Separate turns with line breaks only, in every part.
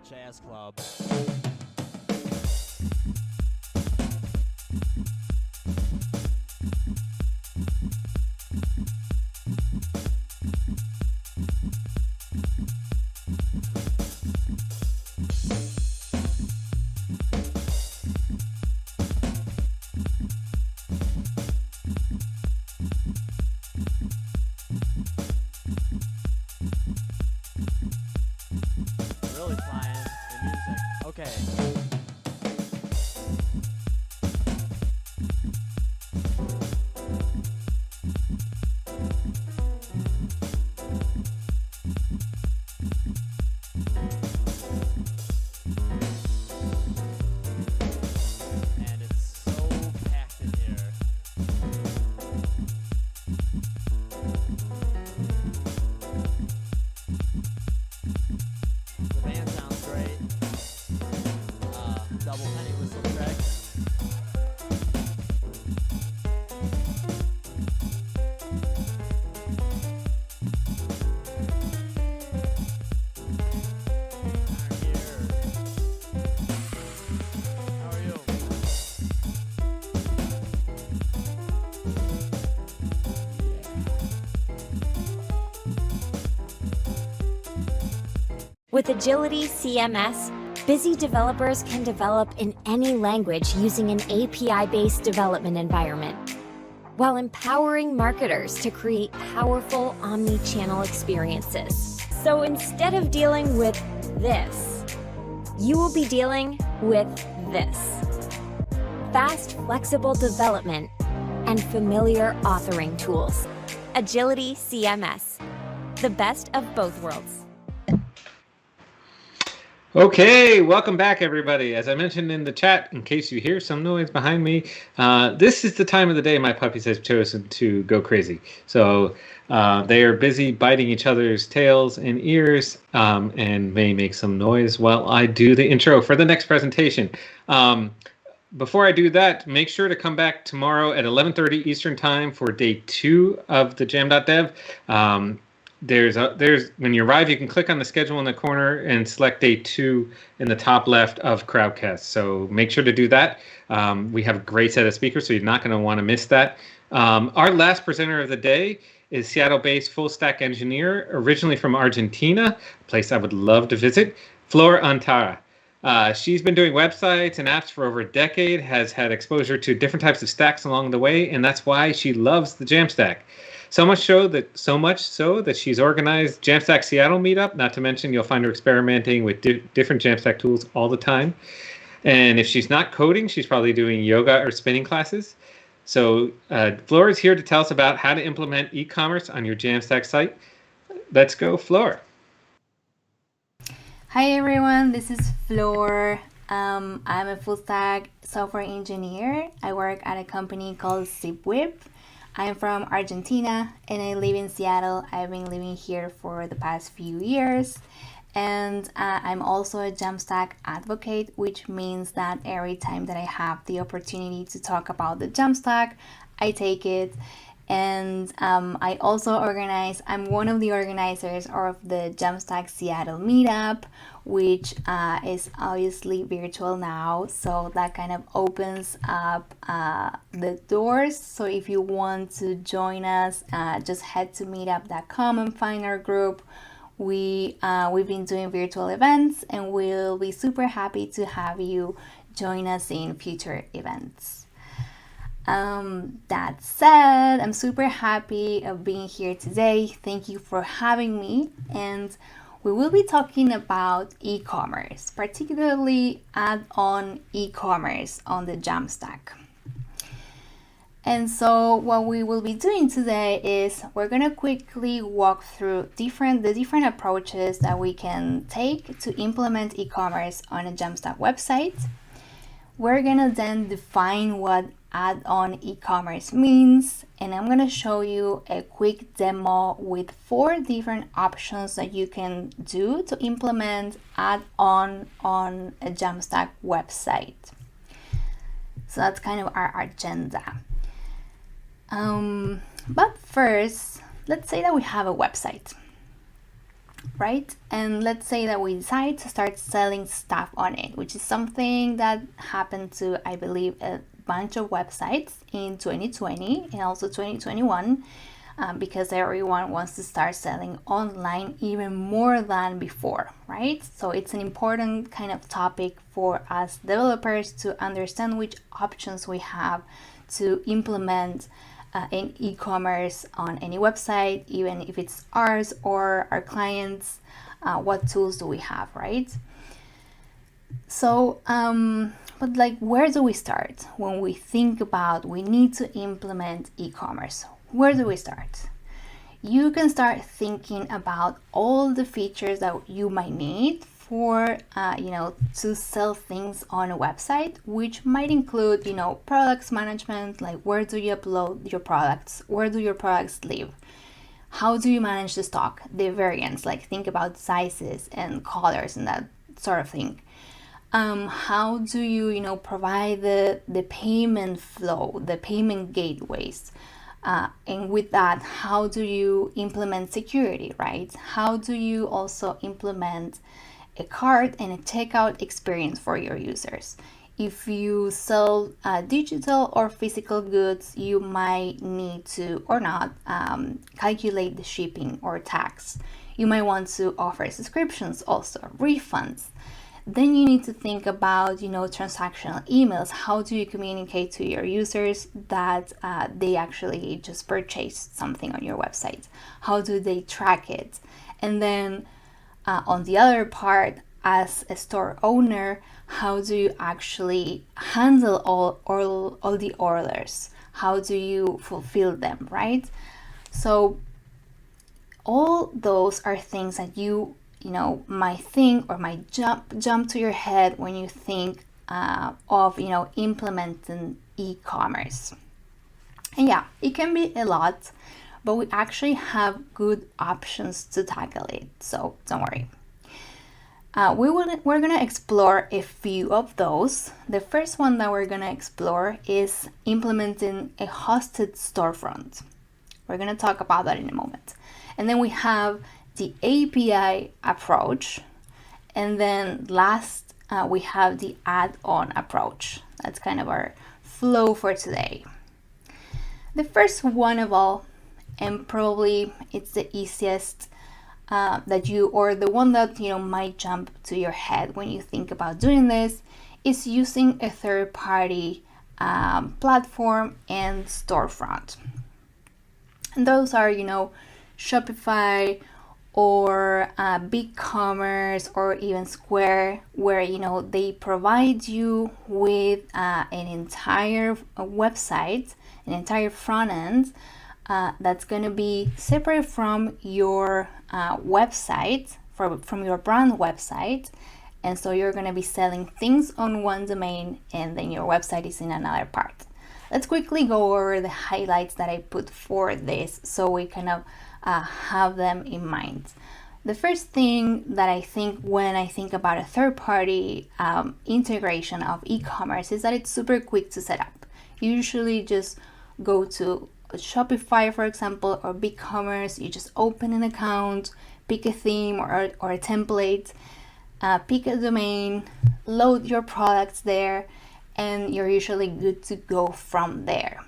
Jazz Club. Really flying the music. Okay. And it's so packed in here. The band sounds great. Double penny whistle track. How are you?
With Agility CMS, busy developers can develop in any language using an API-based development environment, while empowering marketers to create powerful omni-channel experiences. So instead of dealing with this, you will be dealing with this. Fast, flexible development and familiar authoring tools. Agility CMS, the best of both worlds.
Okay, welcome back, everybody. As I mentioned in the chat, in case you hear some noise behind me, this is the time of the day my puppies have chosen to go crazy. So they are busy biting each other's tails and ears and may make some noise while I do the intro for the next presentation. Before I do that, make sure to come back tomorrow at 11:30 Eastern Time for day 2 of the jam.dev. When you arrive, you can click on the schedule in the corner and select day 2 in the top left of Crowdcast. So make sure to do that. We have a great set of speakers, so you're not going to want to miss that. Our last presenter of the day is Seattle-based full-stack engineer, originally from Argentina, a place I would love to visit, Flor Antara. She's been doing websites and apps for over a decade, has had exposure to different types of stacks along the way, and that's why she loves the JAMStack. So much so that she's organized JAMStack Seattle meetup. Not to mention, you'll find her experimenting with different JAMStack tools all the time. And if she's not coding, she's probably doing yoga or spinning classes. So Flor is here to tell us about how to implement e-commerce on your JAMStack site. Let's go, Flor.
Hi everyone, this is Flor. I'm a full-stack software engineer. I work at a company called ZipWhip. I'm from Argentina and I live in Seattle. I've been living here for the past few years. And I'm also a JAMStack advocate, which means that every time that I have the opportunity to talk about the JAMStack, I take it. And I also I'm one of the organizers of the JAMStack Seattle meetup, which is obviously virtual now. So that kind of opens up the doors. So if you want to join us, just head to meetup.com and find our group. We've been doing virtual events and we'll be super happy to have you join us in future events. That said, I'm super happy of being here today. Thank you for having me. And we will be talking about e-commerce, particularly add-on e-commerce on the JAMStack. And so what we will be doing today is we're going to quickly walk through the different approaches that we can take to implement e-commerce on a JAMStack website. We're going to then define what add-on e-commerce means, and I'm going to show you a quick demo with 4 different options that you can do to implement add-on on a JAMStack website. So that's kind of our agenda. But first, let's say that we have a website. right? And let's say that we decide to start selling stuff on it, which is something that happened to, I believe, a bunch of websites in 2020 and also 2021, because everyone wants to start selling online even more than before, right? So it's an important kind of topic for us developers to understand which options we have to implement in e-commerce on any website, even if it's ours or our clients. What tools do we have, right? So, but like, where do we start when we think about we need to implement e-commerce? Where do we start? You can start thinking about all the features that you might need for, to sell things on a website, which might include, products management, like where do you upload your products? Where do your products live? How do you manage the stock, the variants, like think about sizes and colors and that sort of thing. How do you, provide the payment flow, the payment gateways? And with that, how do you implement security, right? How do you also implement a cart and a checkout experience for your users? If you sell digital or physical goods, you might need to, or not, calculate the shipping or tax. You might want to offer subscriptions also, refunds. Then you need to think about, transactional emails. How do you communicate to your users that they actually just purchased something on your website? How do they track it? And then on the other part, as a store owner, how do you actually handle all the orders? How do you fulfill them, right? So all those are things that you might think or might jump to your head when you think of implementing e-commerce. And yeah, it can be a lot, but we actually have good options to tackle it, so don't worry. We're gonna explore a few of those. The first one that we're gonna explore is implementing a hosted storefront. We're gonna talk about that in a moment. And then we have the API approach, and then last we have the add-on approach. That's kind of our flow for today. The first one of all, and probably it's the easiest the one that might jump to your head when you think about doing this, is using a third-party platform and storefront. And those are Shopify or BigCommerce or even Square, where they provide you with an entire website, an entire front end that's going to be separate from your website, from your brand website. And so you're going to be selling things on one domain and then your website is in another part. Let's quickly go over the highlights that I put for this so we kind of have them in mind. The first thing that I think when I think about a third-party integration of e-commerce is that it's super quick to set up. You usually just go to Shopify, for example, or BigCommerce. You just open an account, pick a theme or a template, pick a domain, load your products there, and you're usually good to go from there.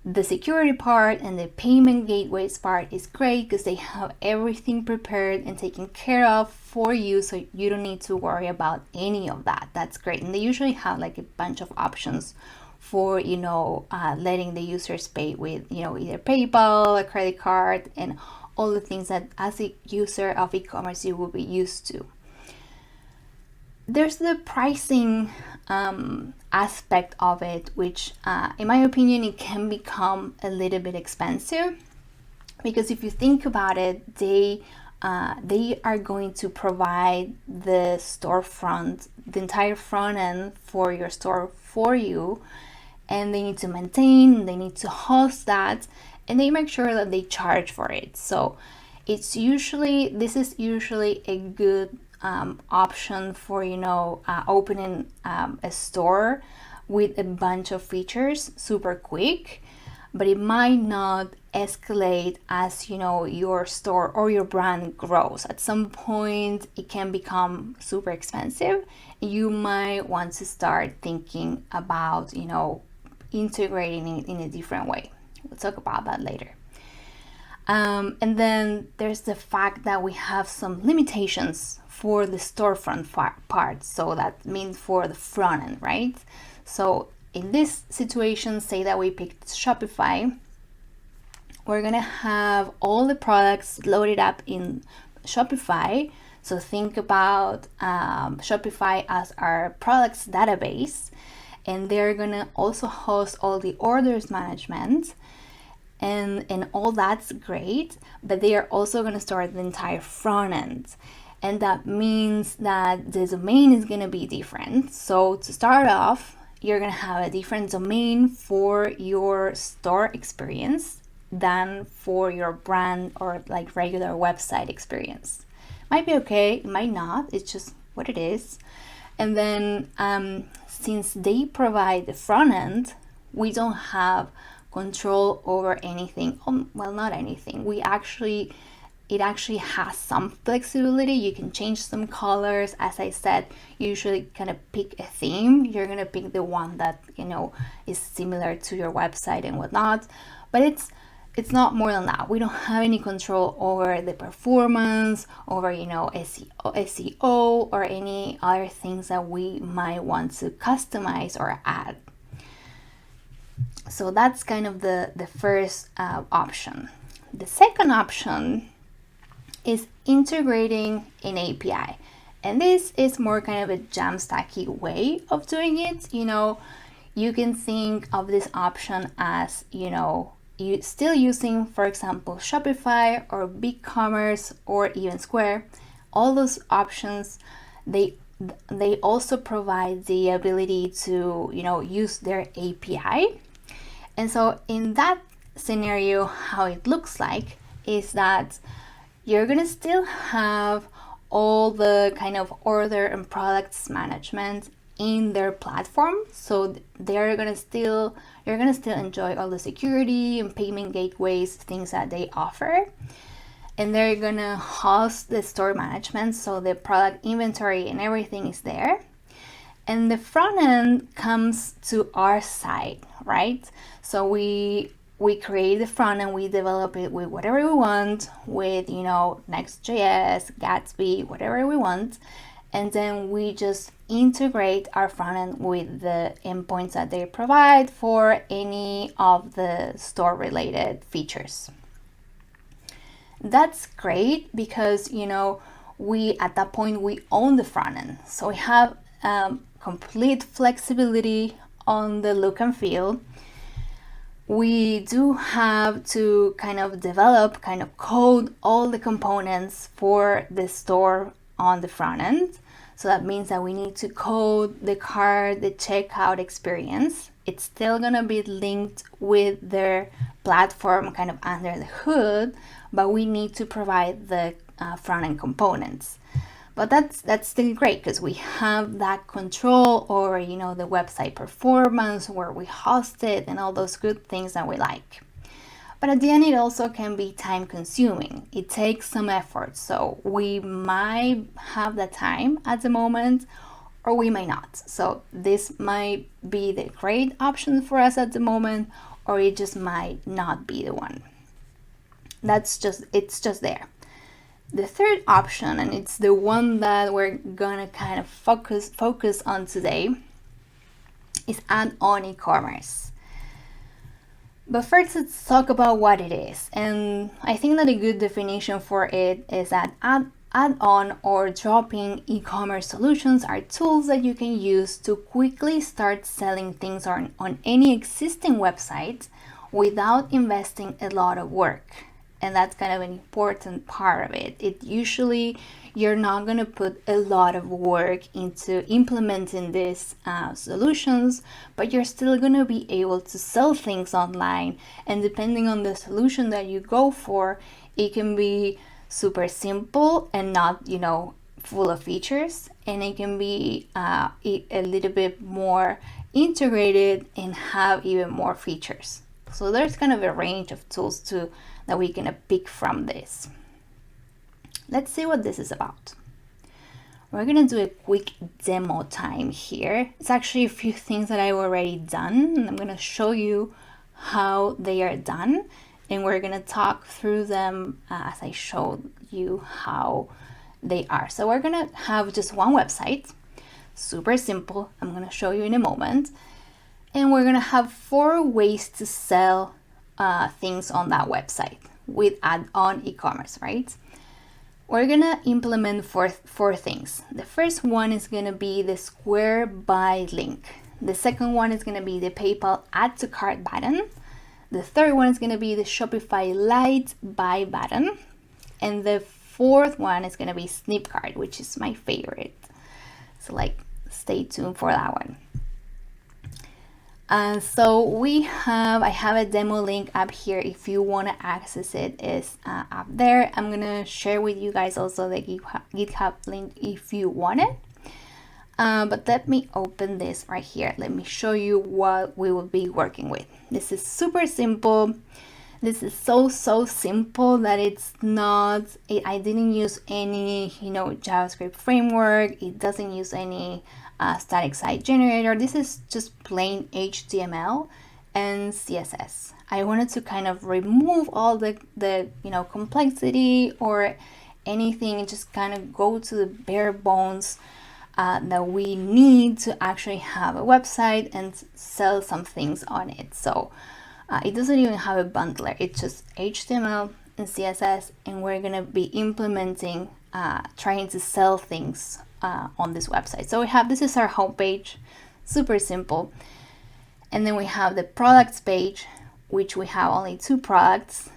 The security part and the payment gateways part is great because they have everything prepared and taken care of for you, so you don't need to worry about any of that. That's great. And they usually have like a bunch of options for letting the users pay with either PayPal, a credit card, and all the things that as a user of e-commerce you will be used to. There's the pricing aspect of it, which in my opinion it can become a little bit expensive, because if you think about it, they are going to provide the storefront, the entire front end for your store for you, and they need to maintain, they need to host that, and they make sure that they charge for it. So this is usually a good option for opening a store with a bunch of features super quick. but it might not escalate as your store or your brand grows. At some point it can become super expensive. You might want to start thinking about integrating it in a different way. We'll talk about that later. And then there's the fact that we have some limitations for the storefront part. So that means for the front end, right? So in this situation, say that we picked Shopify, we're gonna have all the products loaded up in Shopify. So think about Shopify as our products database, and they're gonna also host all the orders management, and all that's great, but they are also gonna store the entire front end. And that means that the domain is gonna be different. So to start off, you're gonna have a different domain for your store experience than for your brand or like regular website experience. Might be okay, it might not, it's just what it is. And then since they provide the front end, we don't have control over anything. Well, not anything. It actually has some flexibility. You can change some colors. As I said, you usually kind of pick a theme. You're gonna pick the one that is similar to your website and whatnot. But it's not more than that. We don't have any control over the performance, over SEO or any other things that we might want to customize or add. So that's kind of the first option. The second option is integrating an API. And this is more kind of a JAMStacky way of doing it. You can think of this option as, you still using, for example, Shopify or BigCommerce or even Square. All those options, they also provide the ability to, use their API. And so in that scenario, how it looks like is that you're gonna still have all the kind of order and products management in their platform. So you're gonna still enjoy all the security and payment gateways, things that they offer. And they're gonna host the store management, so the product inventory and everything is there. And the front end comes to our side, right? So we create the front end, we develop it with whatever we want, with Next.js, Gatsby, whatever we want, and then we just integrate our front end with the endpoints that they provide for any of the store related features. That's great because we at that point we own the front end, so we have complete flexibility on the look and feel. We do have to kind of code all the components for the store on the front end. So that means that we need to code the cart, the checkout experience. It's still gonna be linked with their platform kind of under the hood, but we need to provide the front end components. But that's still great because we have that control over, the website performance, where we host it, and all those good things that we like. But at the end, it also can be time consuming. It takes some effort. So we might have the time at the moment, or we might not. So this might be the great option for us at the moment, or it just might not be the one. It's just there. The third option, and it's the one that we're gonna kind of focus on today, is add-on e-commerce. But first, let's talk about what it is. And I think that a good definition for it is that add-on or drop-in e-commerce solutions are tools that you can use to quickly start selling things on any existing website without investing a lot of work. And that's kind of an important part of it. You're not going to put a lot of work into implementing these solutions, but you're still going to be able to sell things online. And depending on the solution that you go for, it can be super simple and not, full of features. And it can be a little bit more integrated and have even more features. So there's kind of a range of tools that we can pick from this. Let's see what this is about. We're gonna do a quick demo time here. It's actually a few things that I've already done, and I'm gonna show you how they are done, and we're gonna talk through them as I show you how they are. So we're gonna have just one website, super simple. I'm gonna show you in a moment, and we're gonna have 4 ways to sell things on that website with add-on e-commerce, right? We're gonna implement four things. The first one is gonna be the Square Buy link. The second one is gonna be the PayPal Add to Cart button. The third one is gonna be the Shopify Lite Buy button. And the fourth one is gonna be Snipcart, which is my favorite. So like, stay tuned for that one. So I have a demo link up here. If you want to access it, is up there. I'm gonna share with you guys also the GitHub link if you want it. But let me open this right here. Let me show you what we will be working with. This is super simple. This is so simple that it's not, I didn't use any, JavaScript framework. It doesn't use any static site generator. This is just plain HTML and CSS. I wanted to kind of remove all the complexity or anything and just kind of go to the bare bones that we need to actually have a website and sell some things on it. So it doesn't even have a bundler. It's just HTML and CSS, and we're gonna be implementing, trying to sell things on this website. So this is our homepage, super simple. And then we have the products page, which we have only 2 products,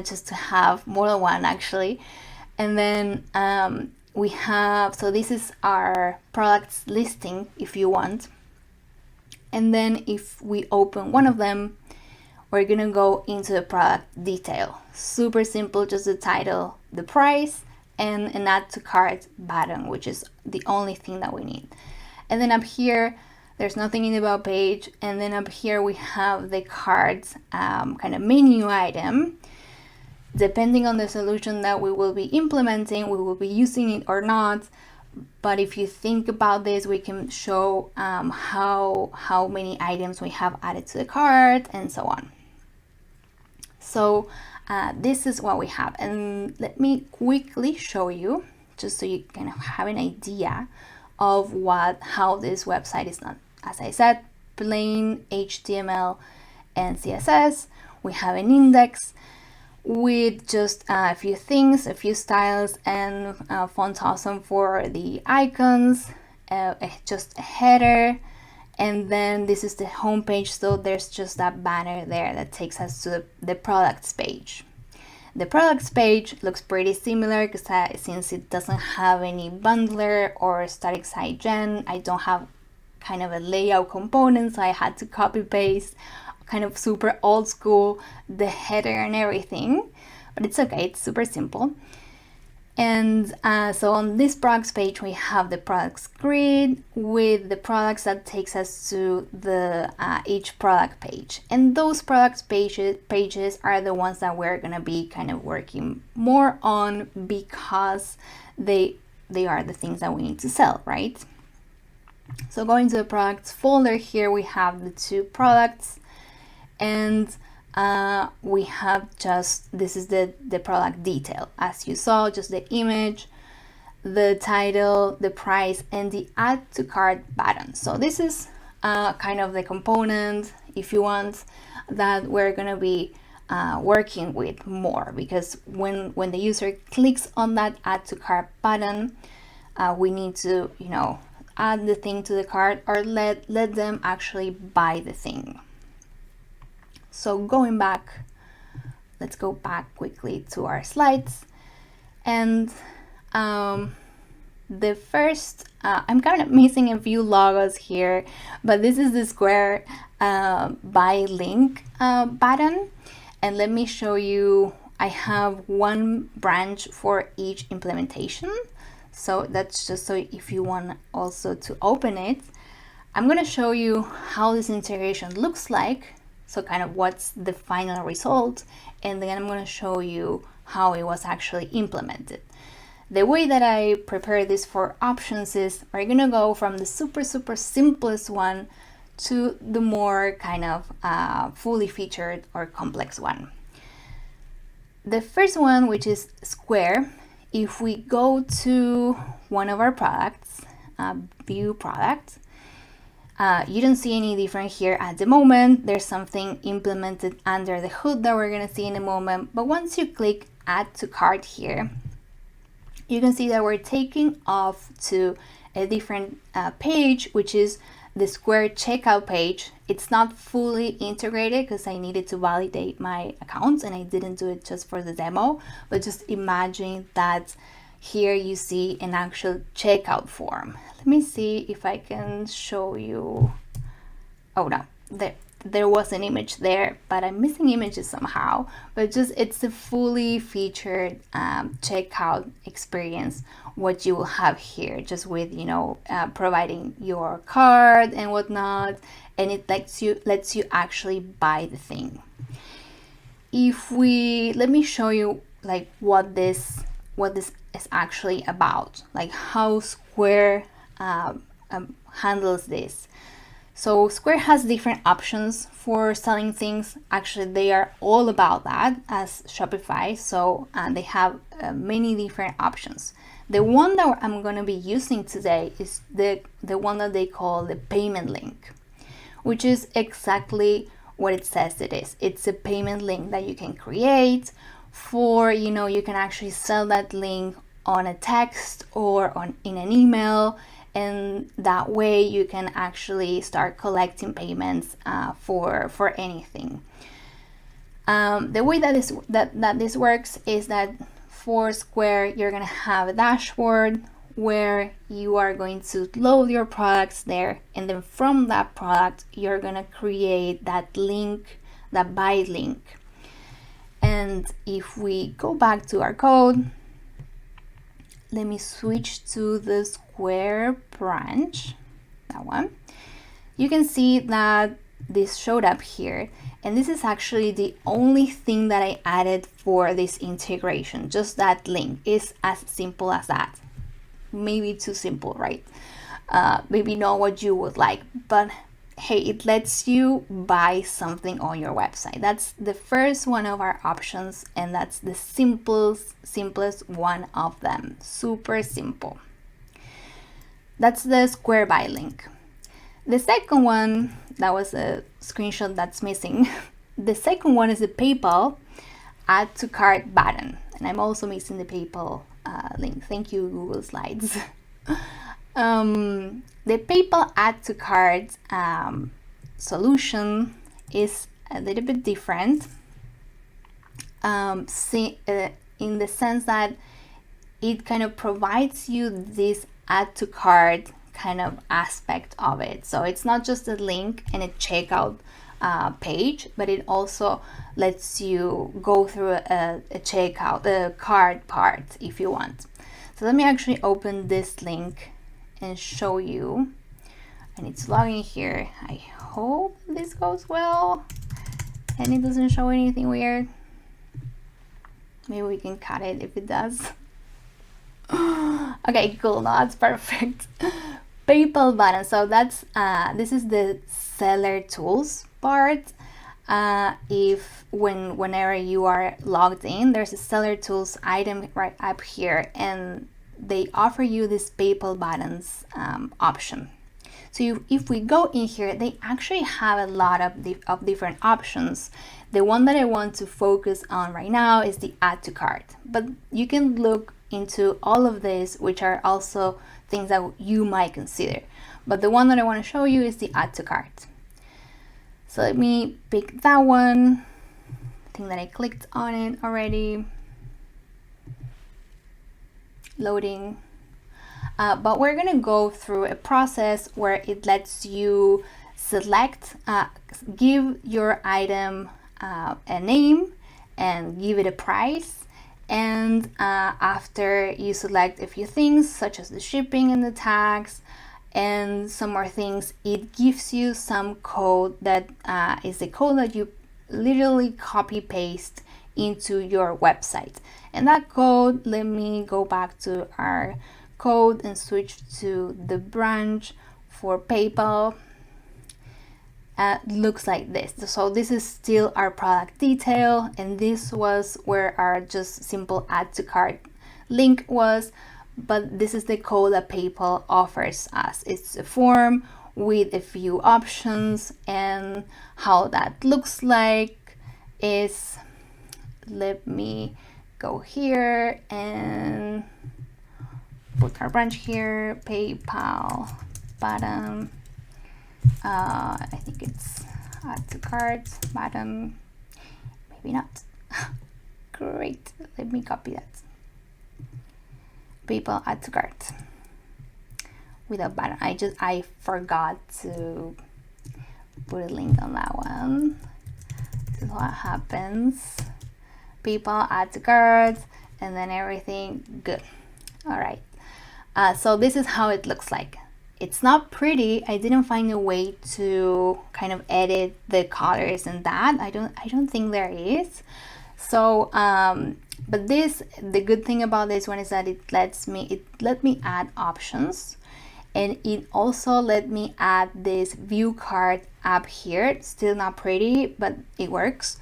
just to have more than one actually. And then we have, so this is our products listing if you want. And then if we open one of them, we're gonna go into the product detail. Super simple, just the title, the price, and an add to cart button, which is the only thing that we need. And then up here, there's nothing in the about page. And then up here, we have the cart kind of menu item. Depending on the solution that we will be implementing, we will be using it or not. But if you think about this, we can show how many items we have added to the cart and so on. So this is what we have, and let me quickly show you, just so you kind of have an idea of how this website is done. As I said, plain HTML and CSS. We have an index with just a few things, a few styles, and font awesome for the icons, just a header. And then this is the home page, so there's just that banner there that takes us to the products page. The products page looks pretty similar because since it doesn't have any bundler or static site gen, I don't have kind of a layout component, so I had to copy paste, kind of super old school, the header and everything, but it's okay, it's super simple. And so on this products page, we have the products grid with the products that takes us to the each product page. And those products pages are the ones that we're gonna be kind of working more on because they are the things that we need to sell, right? So going to the products folder here, we have the 2 products, and we have this is the product detail. As you saw, just the image, the title, the price, and the add to cart button. So this is kind of the component, if you want, that we're gonna be working with more, because when the user clicks on that add to cart button, we need to add the thing to the cart or let them actually buy the thing. So going back, let's go back quickly to our slides. And the first, I'm kind of missing a few logos here, but this is the Square Buy link button. And let me show you, I have one branch for each implementation. So that's just so if you want also to open it. I'm gonna show you how this integration looks like so kind of what's the final result, and then I'm going to show you how it was actually implemented. The way that I prepare this for options is we're going to go from the super simplest one to the more kind of fully featured or complex one. The first one, which is Square, if we go to one of our products, view product, you don't see any different here at the moment. There's something implemented under the hood that we're going to see in a moment. But once you click add to cart here, you can see that we're taking off to a different page, which is the Square checkout page. It's not fully integrated because I needed to validate my accounts and I didn't do it just for the demo, but just imagine that here you see an actual checkout form. Let me see if I can show you. Oh no, there was an image there, but I'm missing images somehow. But just it's a fully featured checkout experience, what you will have here, just with providing your card and whatnot, and it lets you actually buy the thing. Let me show you like what this is actually about, like how Square handles this. So Square has different options for selling things. Actually, they are all about that as Shopify. So they have many different options. The one that I'm going to be using today is the one that they call the payment link, which is exactly what it says it is. It's a payment link that you can create for, you can actually sell that link on a text or in an email. And that way you can actually start collecting payments for anything. The way that this works is that for Square, you're gonna have a dashboard where you are going to load your products there, and then from that product, you're gonna create that link, that buy link. And if we go back to our code, let me switch to the Square branch, that one. You can see that this showed up here, and this is actually the only thing that I added for this integration. Just that link is as simple as that. Maybe too simple, right? Maybe not what you would like, but hey, it lets you buy something on your website. That's the first one of our options, and that's the simplest one of them. Super simple. That's the Square buy link. The second one, that was a screenshot that's missing. The second one is the PayPal add to cart button, and I'm also missing the PayPal link. Thank you, Google Slides. The PayPal add to cart solution is a little bit different in the sense that it kind of provides you this add to cart kind of aspect of it. So it's not just a link and a checkout page, but it also lets you go through a checkout, the cart part if you want. So let me actually open this link and show you, and it's logging here. I hope this goes well and it doesn't show anything weird. Maybe we can cut it if it does. Okay, cool, no, that's perfect. PayPal button, so that's this is the seller tools part. Whenever you are logged in, there's a seller tools item right up here, and they offer you this PayPal buttons option. So if we go in here, they actually have a lot of different options. The one that I want to focus on right now is the add to cart, but you can look into all of this, which are also things that you might consider. But the one that I want to show you is the add to cart. So let me pick that one. I think that I clicked on it already. Loading. But we're gonna go through a process where it lets you select, give your item a name and give it a price. And after you select a few things such as the shipping and the tags and some more things. It gives you some code that is the code that you literally copy paste into your website. And that code, let me go back to our code and switch to the branch for PayPal. Looks like this. So this is still our product detail, and this was where our just simple add to cart link was, but this is the code that PayPal offers us. It's a form with a few options, and how that looks like is, let me go here and put our branch here, PayPal button. I think it's add to cart button, maybe not. Great, let me copy that. PayPal add to cart without button. I forgot to put a link on that one. This is what happens. PayPal add to cart, and then everything good. All right. So this is how it looks like. It's not pretty. I didn't find a way to kind of edit the colors and that. I don't think there is. So, but the good thing about this one is that it let me add options, and it also let me add this view cart up here. Still not pretty, but it works.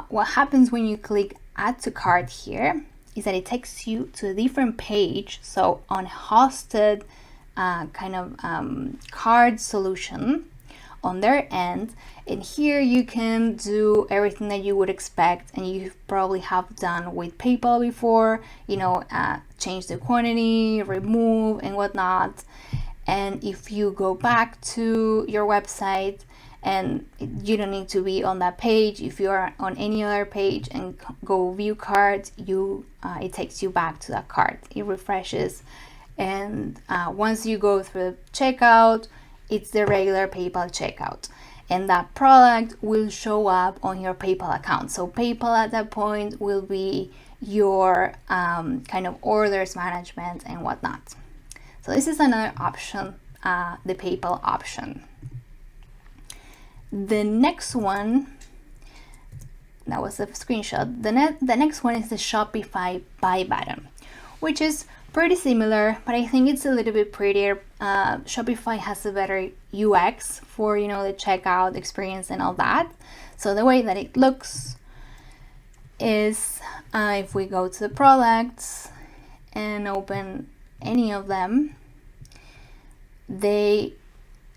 What happens when you click add to cart here is that it takes you to a different page. So on hosted card solution on their end, and here you can do everything that you would expect, and you probably have done with PayPal before, change the quantity, remove and whatnot. And if you go back to your website, and you don't need to be on that page, if you are on any other page and go view cart, it takes you back to that cart. It refreshes, and once you go through checkout, it's the regular PayPal checkout, and that product will show up on your PayPal account. So PayPal at that point will be your kind of orders management and whatnot. So this is another option, the PayPal option. The next one, that was a screenshot. The next one is the Shopify Buy Button, which is pretty similar, but I think it's a little bit prettier. Shopify has a better UX for the checkout experience and all that. So the way that it looks is, if we go to the products and open any of them, they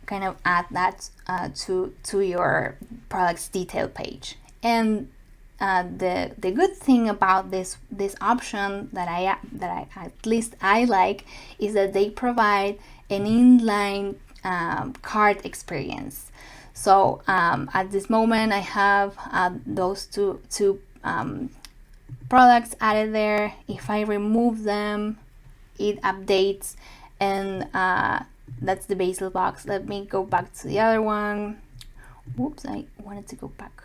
kind of add that to your products detail page. And the good thing about this option that I at least I like is that they provide an inline cart experience. So at this moment I have those two products added there. If I remove them, it updates, and that's the basil box. Let me go back to the other one. Whoops, I wanted to go back.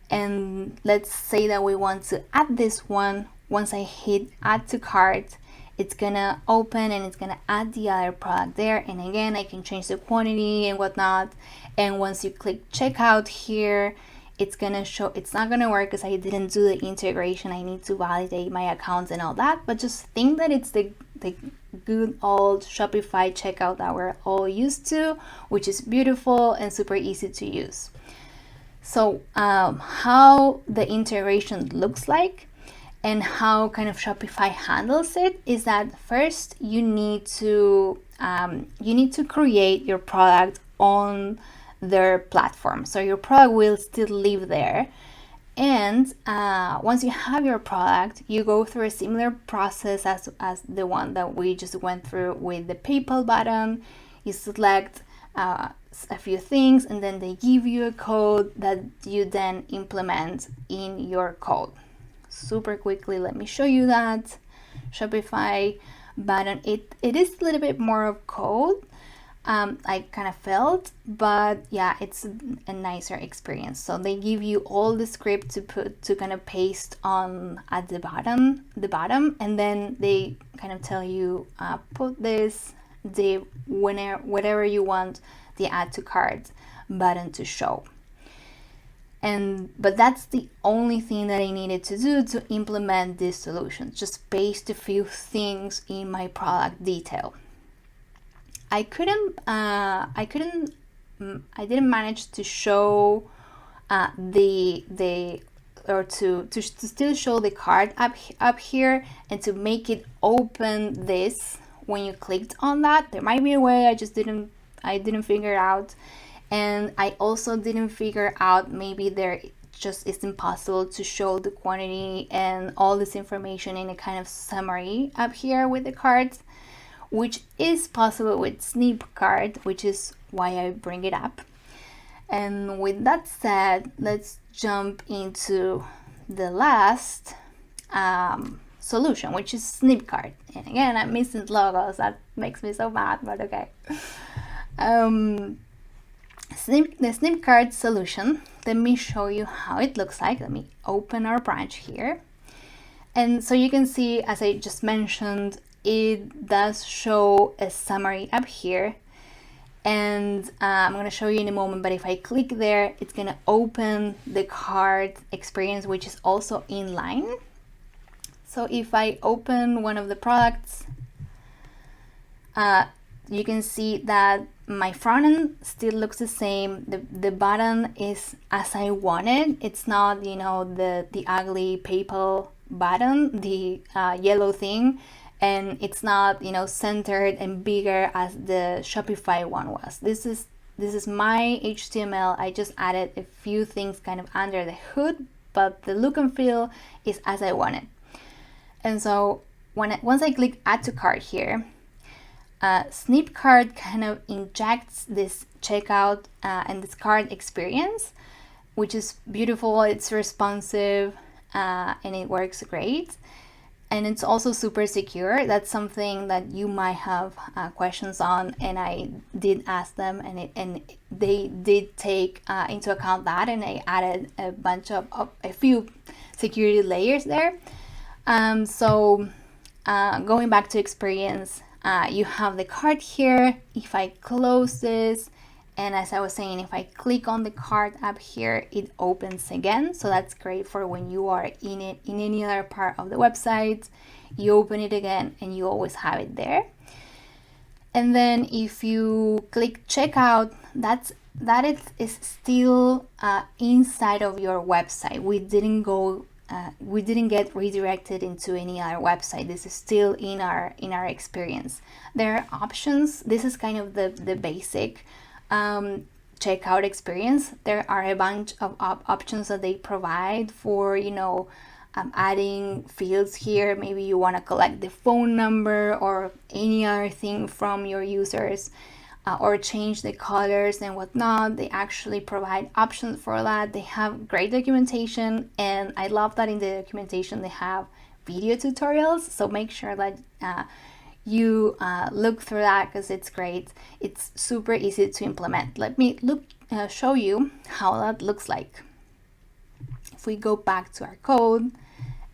And let's say that we want to add this one. Once I hit add to cart, it's gonna open and it's gonna add the other product there. And again, I can change the quantity and whatnot. And once you click checkout here, it's gonna show. It's not gonna work because I didn't do the integration. I need to validate my accounts and all that. But just think that it's the good old Shopify checkout that we're all used to, which is beautiful and super easy to use. So how the integration looks like and how kind of Shopify handles it is that first you need to create your product on their platform. So your product will still live there. And once you have your product, you go through a similar process as the one that we just went through with the PayPal button. You select a few things, and then they give you a code that you then implement in your code. Super quickly, let me show you that. Shopify button, it is a little bit more of code, I kind of felt, but yeah, it's a nicer experience. So they give you all the script to kind of paste on at the bottom, and then they kind of tell you put this the whatever you want the add to cart button to show. But that's the only thing that I needed to do to implement this solution. Just paste a few things in my product detail. I didn't manage to show to still show the card up here and to make it open this when you clicked on that. There might be a way, I didn't figure it out. And I also didn't figure out, maybe there just isn't possible to show the quantity and all this information in a kind of summary up here with the cards, which is possible with Snipcart, which is why I bring it up. And with that said, let's jump into the last solution, which is Snipcart. And again, I'm missing logos. That makes me so mad, but okay. The Snipcart solution, let me show you how it looks like. Let me open our branch here. And so you can see, as I just mentioned, it does show a summary up here. And I'm going to show you in a moment, but if I click there, it's going to open the cart experience, which is also inline. So if I open one of the products, you can see that my front end still looks the same. The button is as I wanted. It's not, the ugly PayPal button, the yellow thing. And it's not, centered and bigger as the Shopify one was. This is my HTML. I just added a few things kind of under the hood, but the look and feel is as I wanted. And so once I click add to cart here, Snipcart kind of injects this checkout and this cart experience, which is beautiful. It's responsive and it works great. And it's also super secure. That's something that you might have questions on, and I did ask them, and they did take into account that, and I added a few security layers there. So going back to experience, you have the cart here. If I close this, and as I was saying, if I click on the cart up here, it opens again. So that's great for when you are in it in any other part of the website. You open it again and you always have it there. And then if you click checkout, that is still inside of your website. We didn't get redirected into any other website. This is still in our experience. There are options. This is kind of the basic checkout experience. There are a bunch of options that they provide for adding fields here. Maybe you want to collect the phone number or any other thing from your users, or change the colors and whatnot. They actually provide options for that. They have great documentation, and I love that in the documentation they have video tutorials. So make sure that you look through that, because it's great. It's super easy to implement. Let me show you how that looks like. If we go back to our code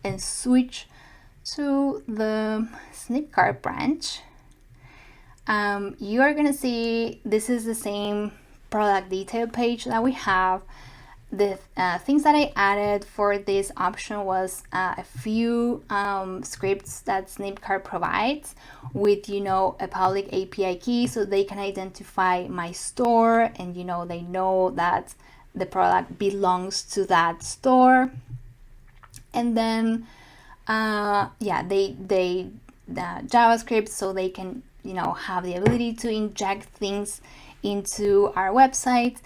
and switch to the Snipcart branch, you are going to see this is the same product detail page that we have. The things that I added for this option was a few scripts that Snipcart provides with, a public API key, so they can identify my store, and, they know that the product belongs to that store. And then, they JavaScript, so they can, have the ability to inject things into our website.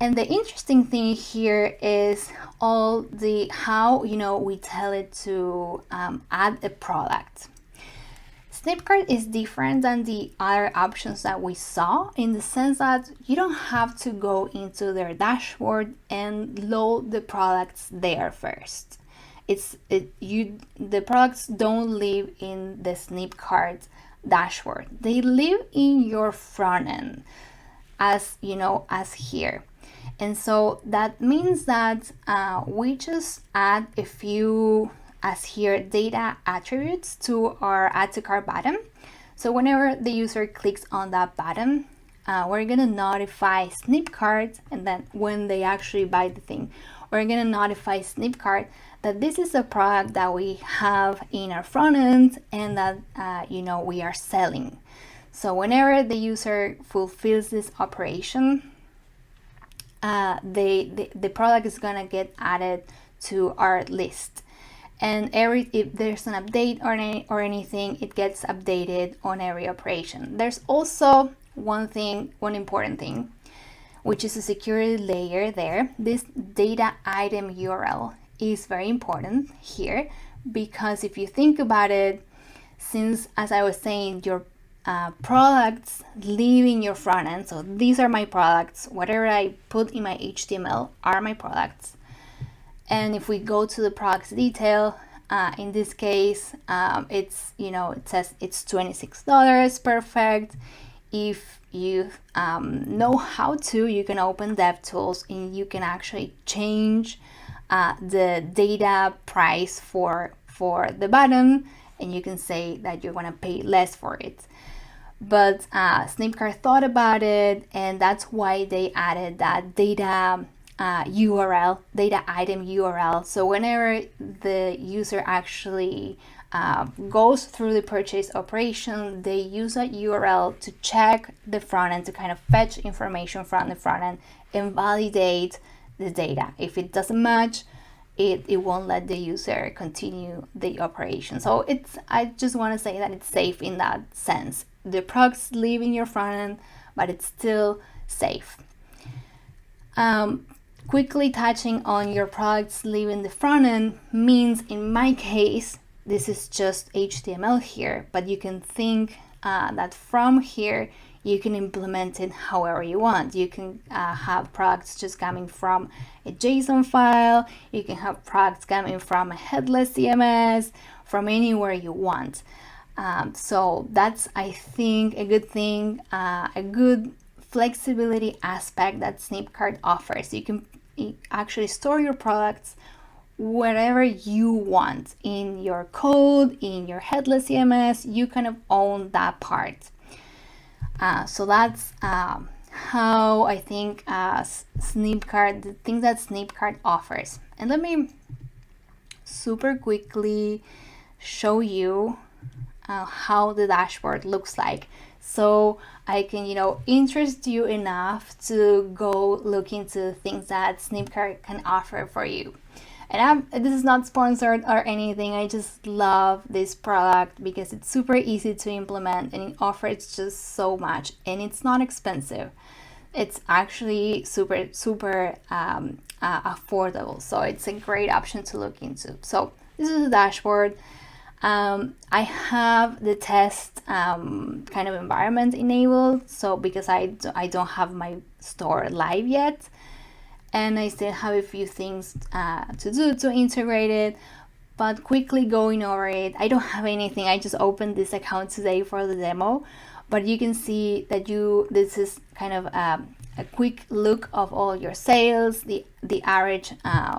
And the interesting thing here is how we tell it to add a product. Snipcart is different than the other options that we saw, in the sense that you don't have to go into their dashboard and load the products there first. The products don't live in the Snipcart dashboard. They live in your front end, as here. And so that means that we just add a few, as here, data attributes to our add to cart button. So whenever the user clicks on that button, we're gonna notify Snipcart, and then when they actually buy the thing, we're gonna notify Snipcart that this is a product that we have in our front end and that we are selling. So whenever the user fulfills this operation, the product is gonna get added to our list. And if there's an update or anything, it gets updated on every operation. There's also one important thing, which is a security layer there. This data item URL is very important here, because if you think about it, since, as I was saying, your products leaving your front end, so these are my products, whatever I put in my HTML are my products. And if we go to the products detail, in this case, it says it's $26, perfect. If you know how to, you can open DevTools and you can actually change the data price for the button, and you can say that you're gonna pay less for it. But Snipcart thought about it, and that's why they added that data URL, data item URL. So whenever the user actually goes through the purchase operation, they use that URL to check the front end, to kind of fetch information from the front end and validate the data. If it doesn't match, it won't let the user continue the operation. So I just want to say that it's safe in that sense. The products live in your front end, but it's still safe. Quickly touching on your products leaving the front end means, in my case, this is just HTML here, but you can think that from here you can implement it however you want. You can have products just coming from a JSON file, you can have products coming from a headless CMS, from anywhere you want. So that's, I think, a good thing, a good flexibility aspect that Snipcart offers. You can actually store your products wherever you want in your code, in your headless CMS. You kind of own that part. So that's how I think Snipcart, the things that Snipcart offers. And let me super quickly show you how the dashboard looks like, so I can interest you enough to go look into things that Snipcart can offer for you. And this is not sponsored or anything, I just love this product because it's super easy to implement and it offers just so much, and it's not expensive. It's actually super affordable, so it's a great option to look into. So this is the dashboard. I have the test kind of environment enabled, so because I don't have my store live yet, and I still have a few things to do to integrate it. But quickly going over it, I don't have anything. I just opened this account today for the demo, but you can see that this is kind of a quick look of all your sales, the average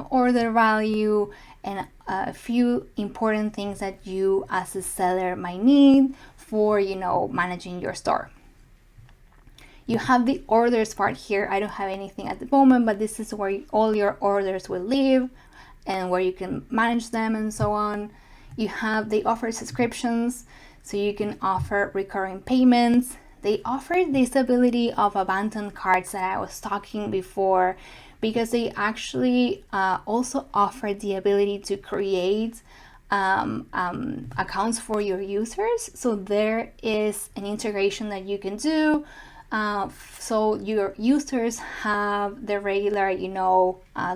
order value, and a few important things that you as a seller might need for managing your store. You have the orders part here. I don't have anything at the moment, but this is where all your orders will live and where you can manage them and so on. They offer subscriptions, so you can offer recurring payments. They offer this ability of abandoned carts that I was talking before, because they actually also offer the ability to create accounts for your users. So there is an integration that you can do. So your users have the regular,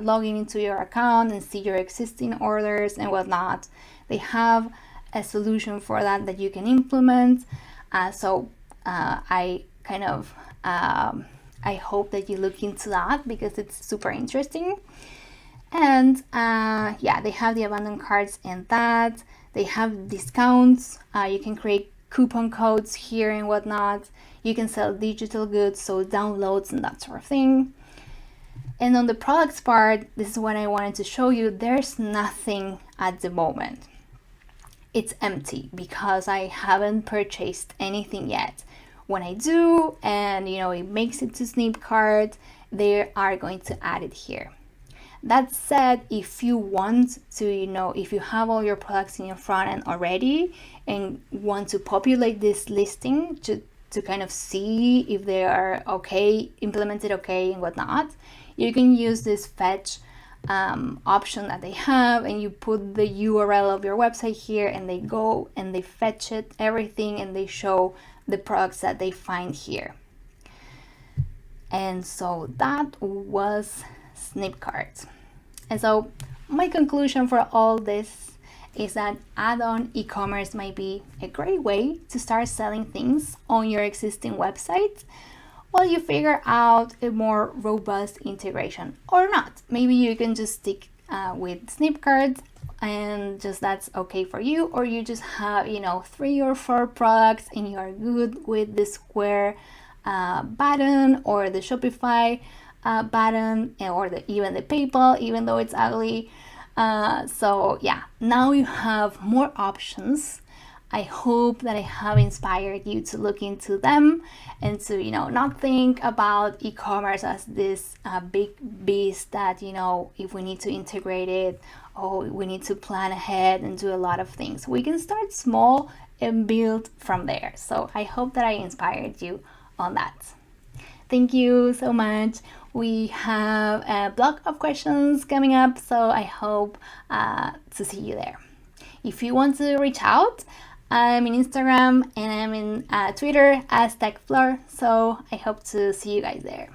logging into your account and see your existing orders and whatnot. They have a solution for that you can implement. I hope that you look into that because it's super interesting. And they have the abandoned carts and that. They have discounts. You can create coupon codes here and whatnot. You can sell digital goods, so downloads and that sort of thing. And on the products part, this is what I wanted to show you. There's nothing at the moment. it's empty because I haven't purchased anything yet. When I do, and it makes it to Snipcart, they are going to add it here. That said, if you want to, if you have all your products in your front end already and want to populate this listing to kind of see if they are okay, implemented okay and whatnot, you can use this fetch option that they have, and you put the URL of your website here, and they go and they fetch it, everything, and they show the products that they find here. And so that was Snipcart. And so my conclusion for all this is that add-on e-commerce might be a great way to start selling things on your existing website while you figure out a more robust integration, or not. Maybe you can just stick with Snipcart and just that's okay for you, or you just have 3 or 4 products and you are good with the Square button or the Shopify button, or even the PayPal, even though it's ugly. So yeah, now you have more options. I hope that I have inspired you to look into them and to not think about e-commerce as this big beast that if we need to integrate it, we need to plan ahead and do a lot of things. We can start small and build from there. So I hope that I inspired you on that. Thank you so much. We have a block of questions coming up, so I hope to see you there. If you want to reach out, I'm in Instagram and I'm in Twitter as TechFloor, so I hope to see you guys there.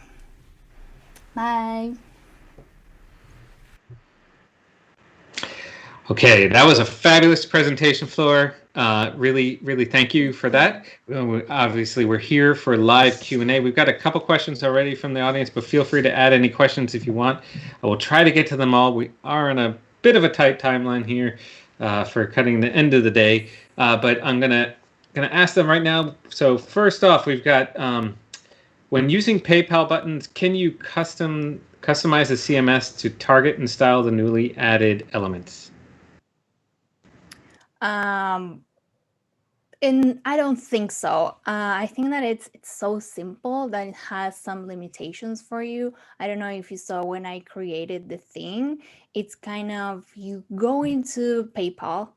Bye.
Okay, that was a fabulous presentation, Flor. Really, really thank you for that. Obviously, we're here for live Q&A. We've got a couple questions already from the audience, but feel free to add any questions if you want. I will try to get to them all. We are on a bit of a tight timeline here for cutting the end of the day, but I'm gonna ask them right now. So first off, we've got when using PayPal buttons, can you customize the CMS to target and style the newly added elements?
And I don't think so. I think that it's so simple that it has some limitations for you. I don't know if you saw when I created the thing. It's kind of, you go into PayPal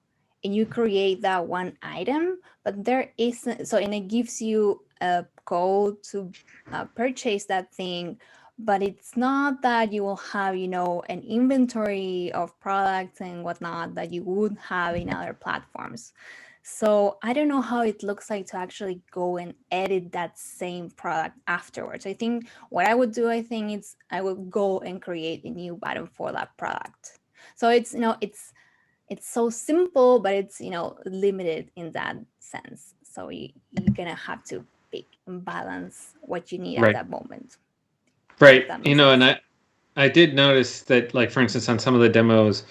and you create that one item, but there isn't, and it gives you a code to purchase that thing, but it's not that you will have, an inventory of products and whatnot that you would have in other platforms. So I don't know how it looks like to actually go and edit that same product afterwards. I think what I would do, is I would go and create a new button for that product. So it's, it's so simple, but it's, limited in that sense. So you're gonna have to pick and balance what you need at that moment.
Right. And I did notice that, like, for instance, on some of the demos,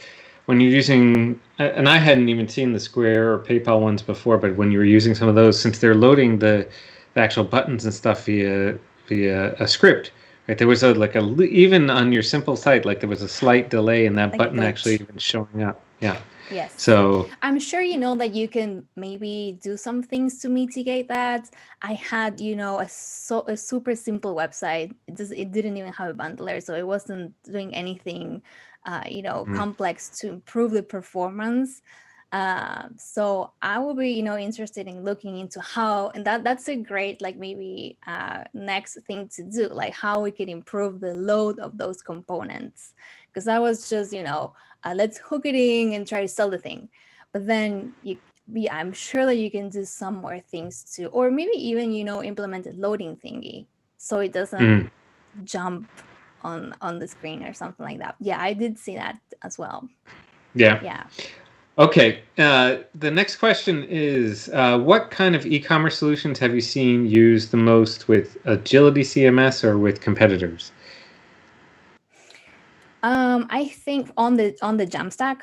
when you're using, and I hadn't even seen the Square or PayPal ones before, but when you were using some of those, since they're loading the actual buttons and stuff via a script, right? There was even on your simple site, like there was a slight delay in that button actually even showing up. Yeah.
Yes.
So
I'm sure that you can maybe do some things to mitigate that. I had, a super simple website. It didn't even have a bundler, so it wasn't doing anything, complex to improve the performance. So I will be, interested in looking into how, and that's a great, maybe next thing to do, like how we can improve the load of those components. Because that was just, let's hook it in and try to sell the thing. But then I'm sure that you can do some more things too, or maybe even, implement a loading thingy so it doesn't jump on the screen or something like that. Yeah, I did see that as well.
Yeah. Okay. The next question is, what kind of e-commerce solutions have you seen used the most with Agility CMS or with competitors?
I think on the JAMStack.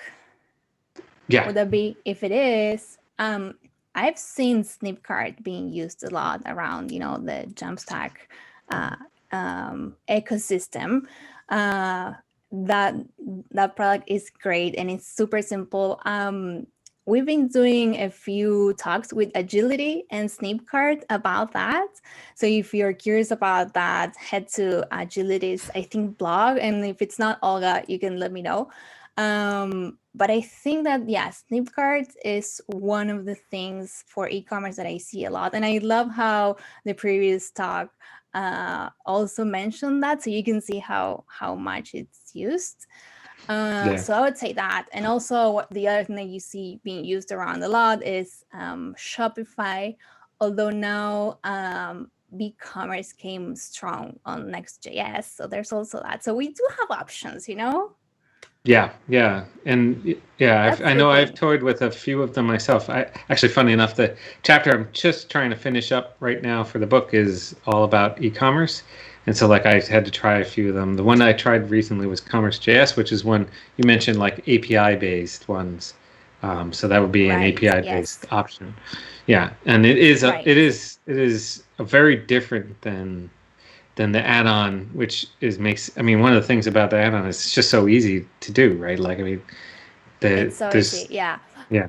Yeah.
Would that be? If it is, I've seen Snipcart being used a lot around, the JAMStack ecosystem. That product is great and it's super simple. we've been doing a few talks with Agility and Snipcart about that. So if you're curious about that, head to Agility's, I think, blog. And if it's not Olga, you can let me know. But I think that, yeah, Snipcart is one of the things for e-commerce that I see a lot. And I love how the previous talk also mentioned that. So you can see how much it's used. So I would say that. And also the other thing that you see being used around a lot is Shopify, although now BigCommerce came strong on Next.js. So there's also that. So we do have options, you know?
Yeah, and yeah,
That's
I
the
know I've
thing.
toyed with a few of them myself. I actually, funny enough, the chapter I'm just trying to finish up right now for the book is all about e-commerce, and so like I had to try a few of them. The one I tried recently was Commerce.js, which is one you mentioned, like API based ones. So that would be an
Right.
API
Yes.
based option. Yeah, and it is
Right.
a very different than the add-on, which makes. I mean, one of the things about the add-on is it's just so easy to do, right? Like, I mean,
It's so easy.
there's
Yeah.
yeah,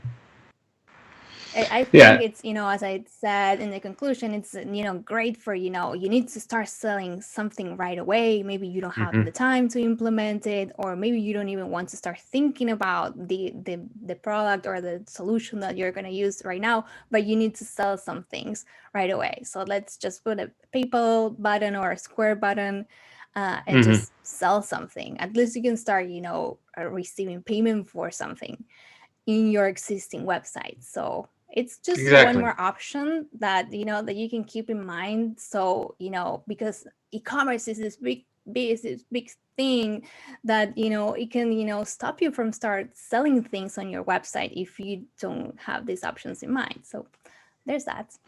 I think
yeah,
it's, as I said in the conclusion, it's, great for, you need to start selling something right away. Maybe you don't have
hmm
the time to implement it, or maybe you don't even want to start thinking about the product or the solution that you're going to use right now, but you need to sell some things right away. So let's just put a PayPal button or a Square button and
hmm
just sell something. At least you can start, receiving payment for something in your existing website. So it's just one
exactly.
more option that that you can keep in mind. So because e-commerce is this big thing that it can stop you from start selling things on your website if you don't have these options in mind. So there's that.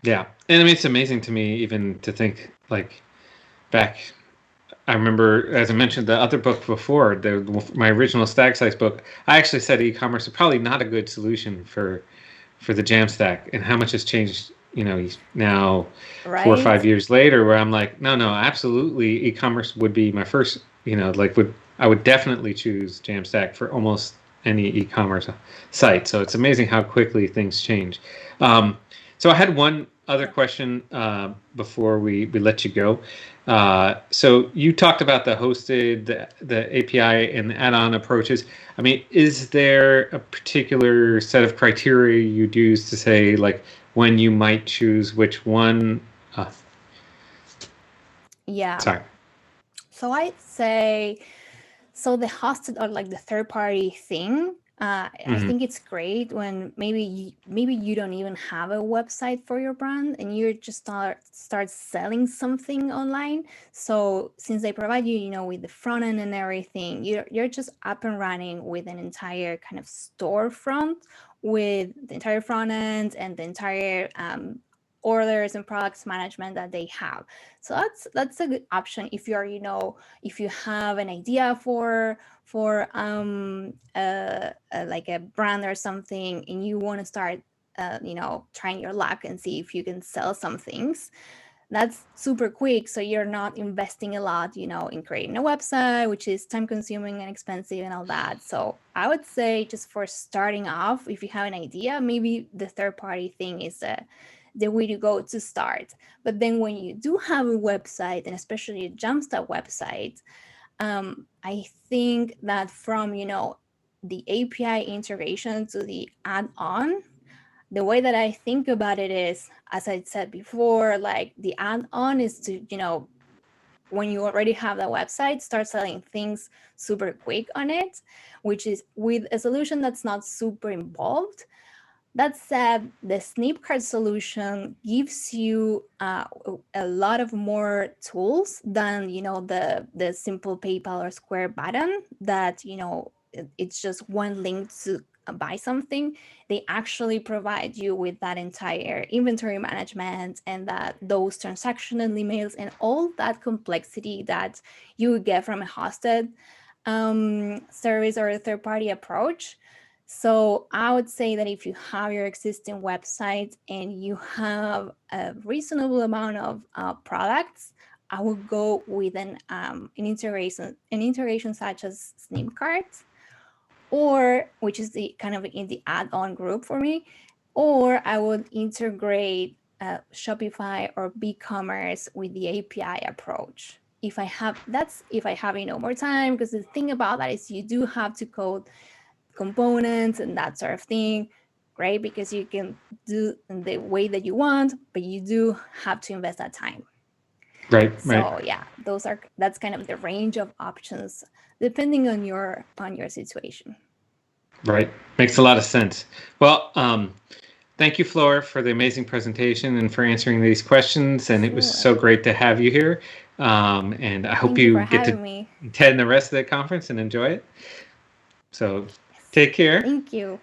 Yeah, and I mean, it's amazing to me even to think like back. I remember, as I mentioned, the other book before, my original Stag Size book. I actually said e-commerce is probably not a good solution for the JAMStack, and how much has changed. Now 4 or 5
Right.
years later, where I'm like, no, absolutely, e-commerce would be my first. Like I would definitely choose JAMStack for almost any e-commerce site. So it's amazing how quickly things change. So I had one other question before we let you go. So you talked about the hosted, the API, and the add-on approaches. I mean, is there a particular set of criteria you'd use to say like when you might choose which one? Uh,
Yeah.
sorry.
So I'd say, so the hosted or like the third party thing, I
hmm
think it's great when maybe you don't even have a website for your brand and you just start selling something online. So since they provide you, with the front end and everything, you're just up and running with an entire kind of storefront with the entire front end and the entire orders and products management that they have. So that's a good option if you're, if you have an idea for like a brand or something and you want to start trying your luck and see if you can sell some things. That's super quick, so you're not investing a lot in creating a website, which is time consuming and expensive and all that. So I would say, just for starting off, if you have an idea, maybe the third party thing is the way to go to start. But then when you do have a website, and especially a JAMStack website, I think that from the API integration to the add-on, the way that I think about it is, as I said before, like the add-on is to when you already have the website, start selling things super quick on it, which is with a solution that's not super involved. That said, the Snipcart solution gives you a lot of more tools than the simple PayPal or Square button that it's just one link to buy something. They actually provide you with that entire inventory management and that those transactional emails and all that complexity that you would get from a hosted service or a third party approach. So I would say that if you have your existing website and you have a reasonable amount of products, I would go with an integration such as Snipcart, or which is the kind of in the add-on group for me, or I would integrate Shopify or BigCommerce with the API approach. If I have more time, because the thing about that is you do have to code components and that sort of thing, right? Because you can do in the way that you want, but you do have to invest that time.
Right.
So yeah, that's kind of the range of options depending on your situation.
Right. Makes a lot of sense. Well, thank you, Flora, for the amazing presentation and for answering these questions. And it was so great to have you here. And I hope you get to attend the rest of the conference and enjoy it. So take care.
Thank you.